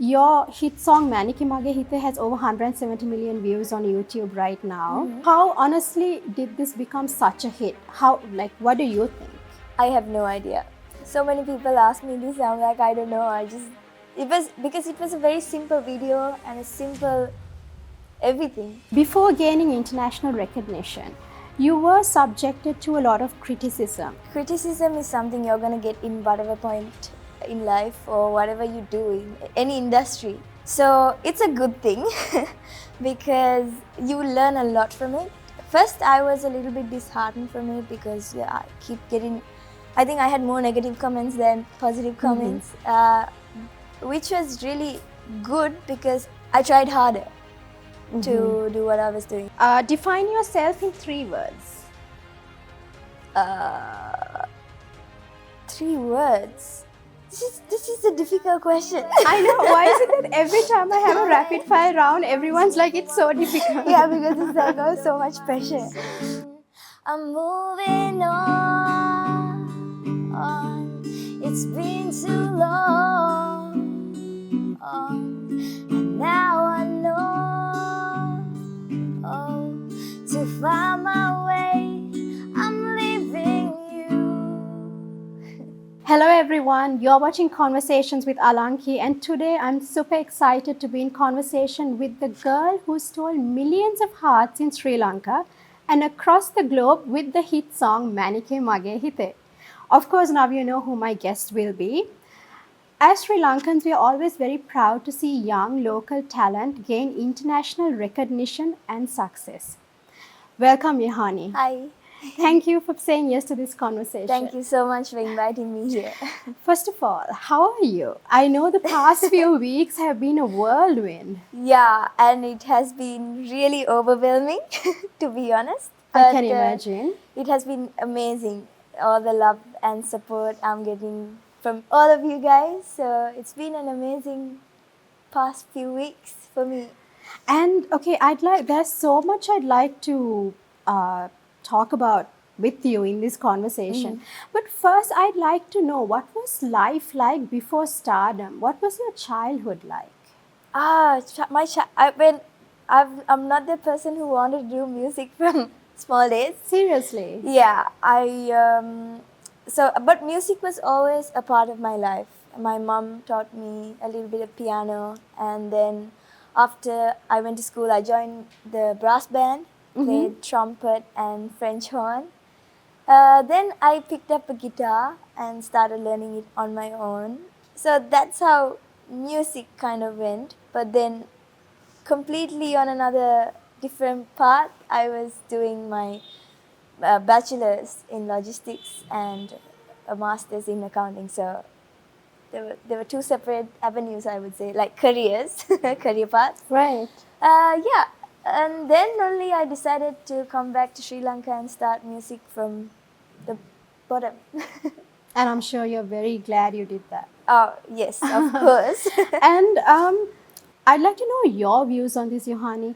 Your hit song Maniki Magahite has over 170 million views on YouTube right now. How honestly did this become such a hit? What do you think? I have no idea. So many people ask me this, I'm like, I don't know. It was a very simple video and a simple everything. Before gaining international recognition, you were subjected to a lot of criticism. Criticism is something you're gonna get in whatever point in life or whatever you do in any industry. So it's a good thing because you learn a lot from it. First, I was a little bit disheartened from it because I keep getting, I think I had more negative comments than positive comments, which was really good because I tried harder to do what I was doing. Define yourself in 3 words. 3 words. This is a difficult question. I know. Why is it that every time I have a rapid fire round, everyone's like, it's so difficult? Yeah, because it's like, oh, so much pressure. I'm moving on. It's been too long. And now I know to find my way. I'm leaving you. Hello everyone, you're watching Conversations with Alanki, and today I'm super excited to be in conversation with the girl who stole millions of hearts in Sri Lanka and across the globe with the hit song Manike Magahite. Of course, now you know who my guest will be. As Sri Lankans, we are always very proud to see young local talent gain international recognition and success. Welcome, Yohani. Hi. Thank you for saying yes to this conversation. Thank you so much for inviting me here. First of all, how are you? I know the past few weeks have been a whirlwind. Yeah, and it has been really overwhelming, to be honest. I can imagine. It has been amazing, all the love and support I'm getting from all of you guys. So it's been an amazing past few weeks for me. And okay, there's so much I'd like to talk about with you in this conversation. But first, I'd like to know, what was life like before stardom? What was your childhood like? I'm not the person who wanted to do music from small days. Seriously? Yeah, but music was always a part of my life. My mom taught me a little bit of piano, and then after I went to school, I joined the brass band, played trumpet and French horn. Then I picked up a guitar and started learning it on my own. So that's how music kind of went. But then completely on another different path, I was doing my bachelor's in logistics and a master's in accounting. So there were 2 separate avenues, I would say, like careers, career paths. Right. Yeah, and then only I decided to come back to Sri Lanka and start music from the bottom. And I'm sure you're very glad you did that. Oh, yes, of course. And I'd like to know your views on this, Yohani.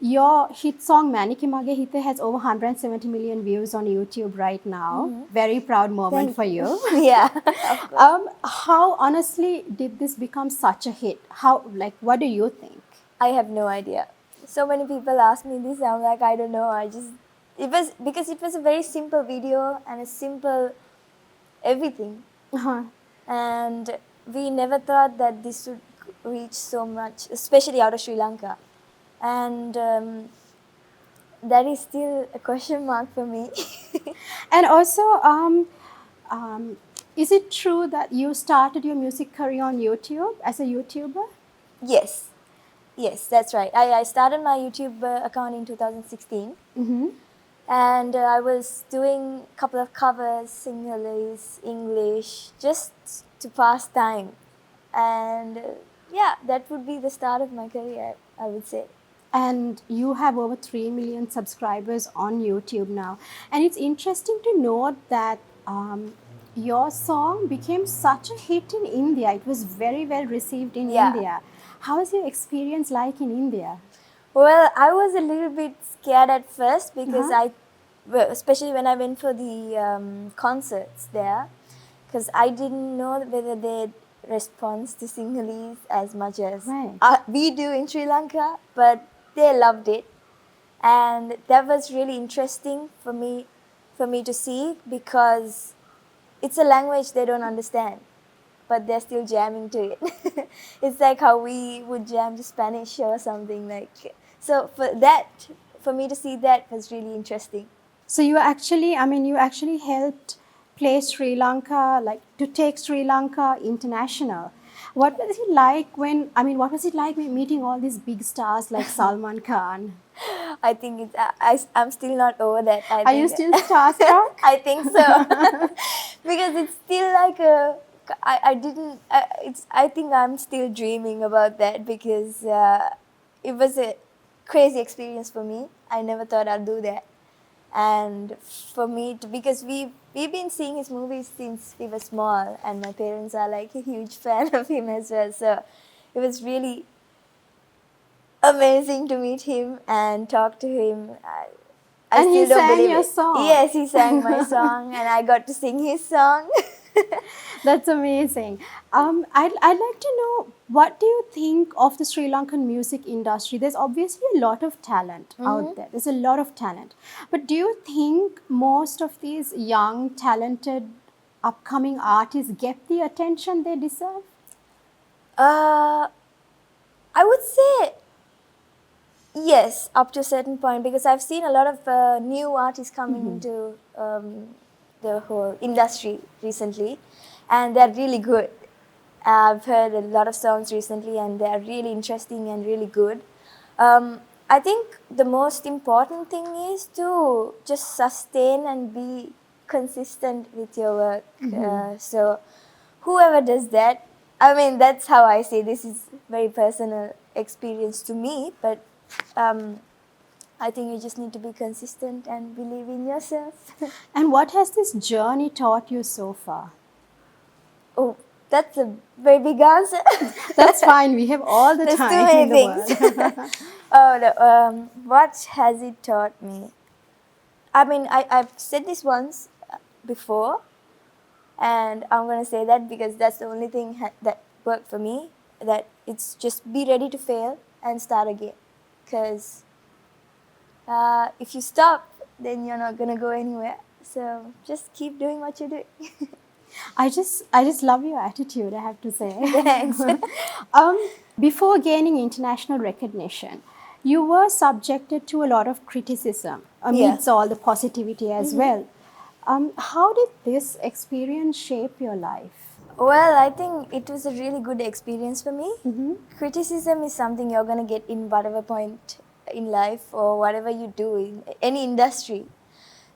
Your hit song Maniki Magahite has over 170 million views on YouTube right now. Very proud moment for you. Yeah. How honestly did this become such a hit? What do you think? I have no idea. So many people ask me this, I'm like, I don't know. It was a very simple video and a simple everything. And we never thought that this would reach so much, especially out of Sri Lanka. And that is still a question mark for me. And also, is it true that you started your music career on YouTube as a YouTuber? Yes, that's right. I started my YouTube account in 2016. And I was doing a couple of covers, Sinhalese, English, just to pass time. And yeah, that would be the start of my career, I would say. And you have over 3 million subscribers on YouTube now. And it's interesting to note that your song became such a hit in India. It was very well received in India. How was your experience like in India? Well, I was a little bit scared at first because especially when I went for the concerts there, because I didn't know whether they'd response to Sinhalese as much as Right. we do in Sri Lanka, but they loved it. And that was really interesting for me to see, because it's a language they don't understand, but they're still jamming to it. It's like how we would jam to Spanish or something like. So for me to see that was really interesting. So you actually, I mean, you actually helped play Sri Lanka, like to take Sri Lanka international. What was it like when, I mean, what was it like meeting all these big stars like Salman Khan? I think it's, I'm still not over that. Are you still starstruck? I think so. Because it's still like I didn't, I think I'm still dreaming about that, because it was a crazy experience for me. I never thought I'd do that. And for me to, because we've been seeing his movies since we were small, and my parents are like a huge fan of him as well. So it was really amazing to meet him and talk to him. I And he still don't sang believe your it. song. Yes, he sang my song, and I got to sing his song. That's amazing. I'd like to know, what do you think of the Sri Lankan music industry? There's obviously a lot of talent out there. There's a lot of talent. But do you think most of these young, talented, upcoming artists get the attention they deserve? I would say yes, up to a certain point, because I've seen a lot of new artists coming into the whole industry recently, and they're really good. I've heard a lot of songs recently, and they are really interesting and really good. I think the most important thing is to just sustain and be consistent with your work. So whoever does that, I mean, that's how I say, this is very personal experience to me, but I think you just need to be consistent and believe in yourself. And what has this journey taught you so far? Oh, that's a very big answer. That's fine. We have all the There's too time many in the things. world. Oh, no, what has it taught me? I mean, I've said this once before, and I'm going to say that because that's the only thing that worked for me, that it's just be ready to fail and start again. Because if you stop, then you're not going to go anywhere. So just keep doing what you're doing. I just love your attitude, I have to say. Thanks. Before gaining international recognition, you were subjected to a lot of criticism amidst all the positivity as well. How did this experience shape your life? Well, I think it was a really good experience for me. Criticism is something you're going to get in whatever point in life or whatever you do in any industry.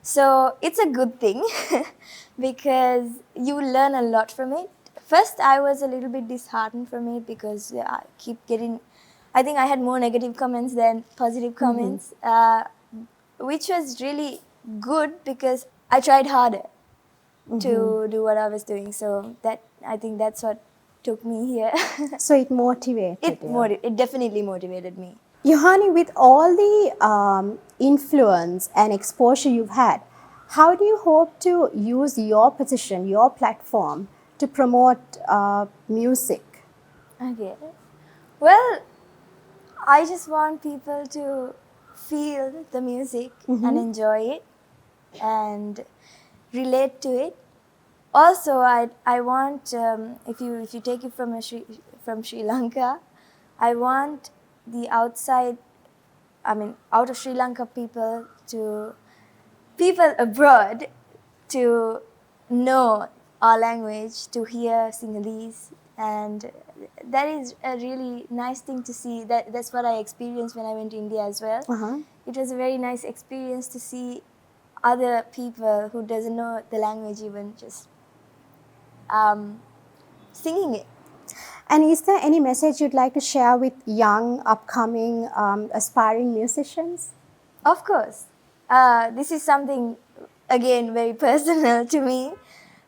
So it's a good thing because you learn a lot from it. First, I was a little bit disheartened from it because I keep getting, I think I had more negative comments than positive comments, which was really good because I tried harder to do what I was doing. So that, I think that's what took me here. So it motivated you. It definitely motivated me. Yohani, with all the influence and exposure you've had, how do you hope to use your position, your platform, to promote music? Okay. Well, I just want people to feel the music and enjoy it and relate to it. Also, I want if you take it from Sri Lanka, I want the out of Sri Lanka people abroad to know our language, to hear Sinhalese, and that is a really nice thing to see. That's what I experienced when I went to India as well. It was a very nice experience to see other people who doesn't know the language even just singing it. And is there any message you'd like to share with young, upcoming, aspiring musicians? Of course. This is something, again, very personal to me.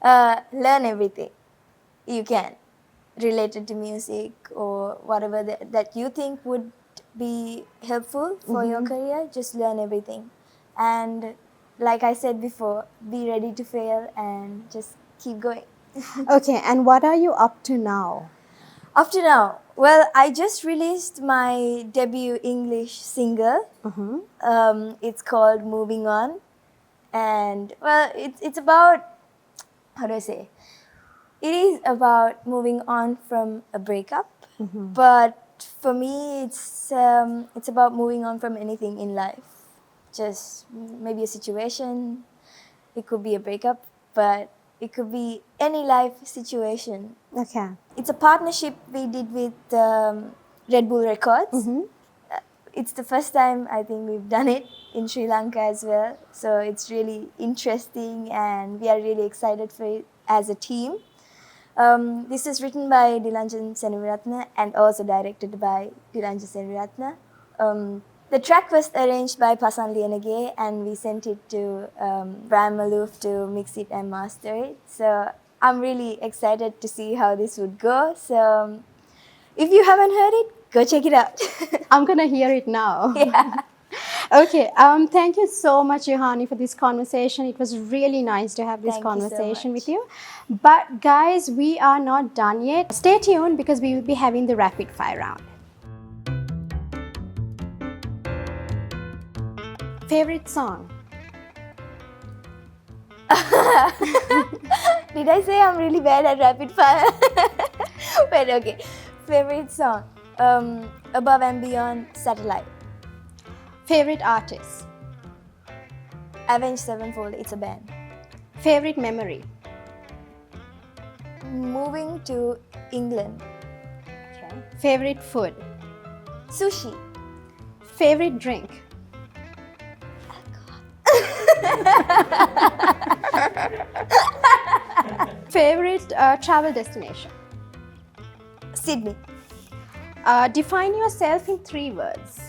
Learn everything you can related to music or whatever that you think would be helpful for your career. Just learn everything. And like I said before, be ready to fail and just keep going. Okay, and what are you up to now? Up to now, well, I just released my debut English single. It's called Moving On. And, well, it's about, how do I say? It is about moving on from a breakup. But for me, it's about moving on from anything in life. Just maybe a situation. It could be a breakup, but it could be any life situation. Okay. It's a partnership we did with Red Bull Records. It's the first time I think we've done it in Sri Lanka as well. So it's really interesting and we are really excited for it as a team. This is written by Dilanjan Senaviratna and also directed by Dilanjan Senaviratna. The track was arranged by Pasan Lianage and we sent it to Brian Malouf to mix it and master it. So I'm really excited to see how this would go. So if you haven't heard it, go check it out. I'm going to hear it now. Yeah. Okay, thank you so much, Yohani, for this conversation. It was really nice to have this Thank you so conversation much. with you. But guys, we are not done yet. Stay tuned because we will be having the rapid fire round. Favorite song? Did I say I'm really bad at rapid fire? Wait, okay. Favorite song? Above and Beyond, Satellite. Favorite artist? Avenged Sevenfold, it's a band. Favorite memory? Moving to England. Okay. Favorite food? Sushi. Favorite drink? Favorite travel destination? Sydney. Define yourself in 3 words.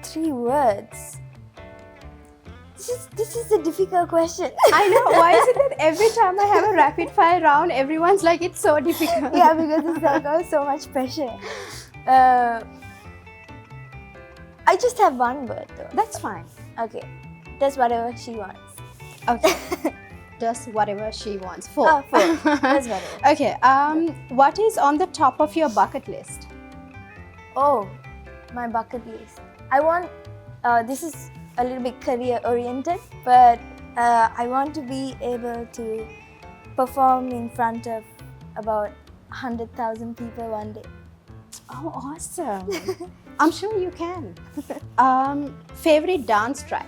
3 words. This is a difficult question. I know. Why is it that every time I have a rapid fire round, everyone's like, it's so difficult? Yeah, because it's like so much pressure. I just have 1 word though. That's fine. Okay. Does whatever she wants. Okay. Does whatever she wants. 4. Oh, 4. Does whatever. Okay. What is on the top of your bucket list? Oh, my bucket list. I want, this is a little bit career oriented, but I want to be able to perform in front of about 100,000 people one day. Oh, awesome. I'm sure you can. Favorite dance track?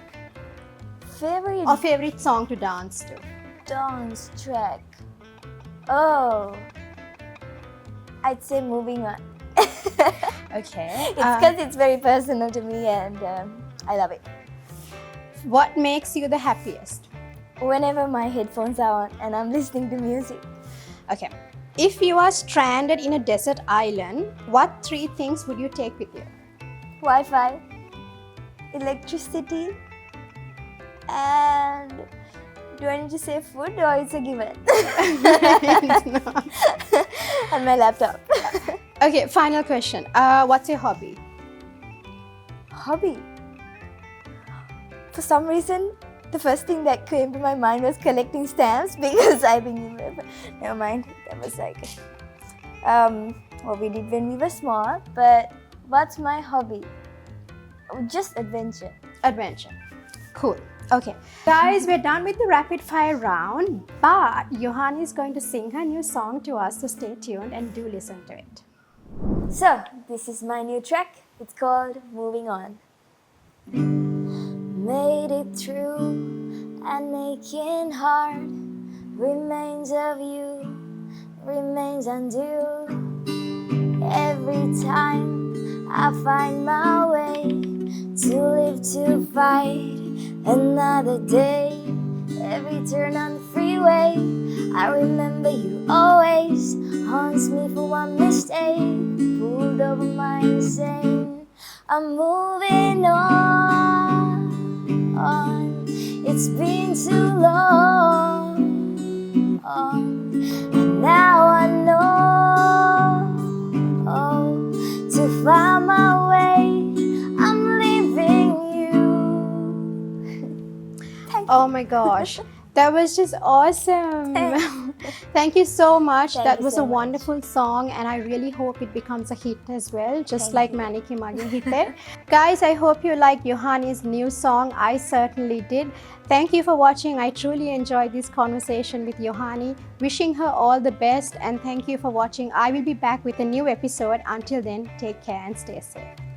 Favorite Or favorite song to dance to? dance track? Oh, I'd say Moving On. Okay. It's because it's very personal to me and I love it. What makes you the happiest? Whenever my headphones are on and I'm listening to music. Okay. If you are stranded in a desert island, what 3 things would you take with you? Wi-Fi, electricity, and do I need to say food or it's a given? And my laptop. Okay, final question. What's your hobby? Hobby? For some reason, the first thing that came to my mind was collecting stamps because I think, never mind, that was like what we did when we were small. But what's my hobby? Just adventure. Adventure. Cool. Okay. Guys, we're done with the rapid fire round, but Yohani is going to sing her new song to us, so stay tuned and do listen to it. So, this is my new track. It's called Moving On. Made it through an aching heart, remains of you, remains until every time I find my way to live to fight another day. Every turn on the freeway, I remember you always haunts me for one mistake. Pulled over my insane. I'm moving on. It's been too long. And now I know to find my way. I'm leaving you. Oh my gosh. That was just awesome. Thank you so much. Thank That you was so a much. wonderful song, and I really hope it becomes a hit as well, just Thank like you. Maniki Magahite. Guys, I hope you liked Yohani's new song. I certainly did. Thank you for watching. I truly enjoyed this conversation with Yohani. Wishing her all the best, and thank you for watching. I will be back with a new episode. Until then, take care and stay safe.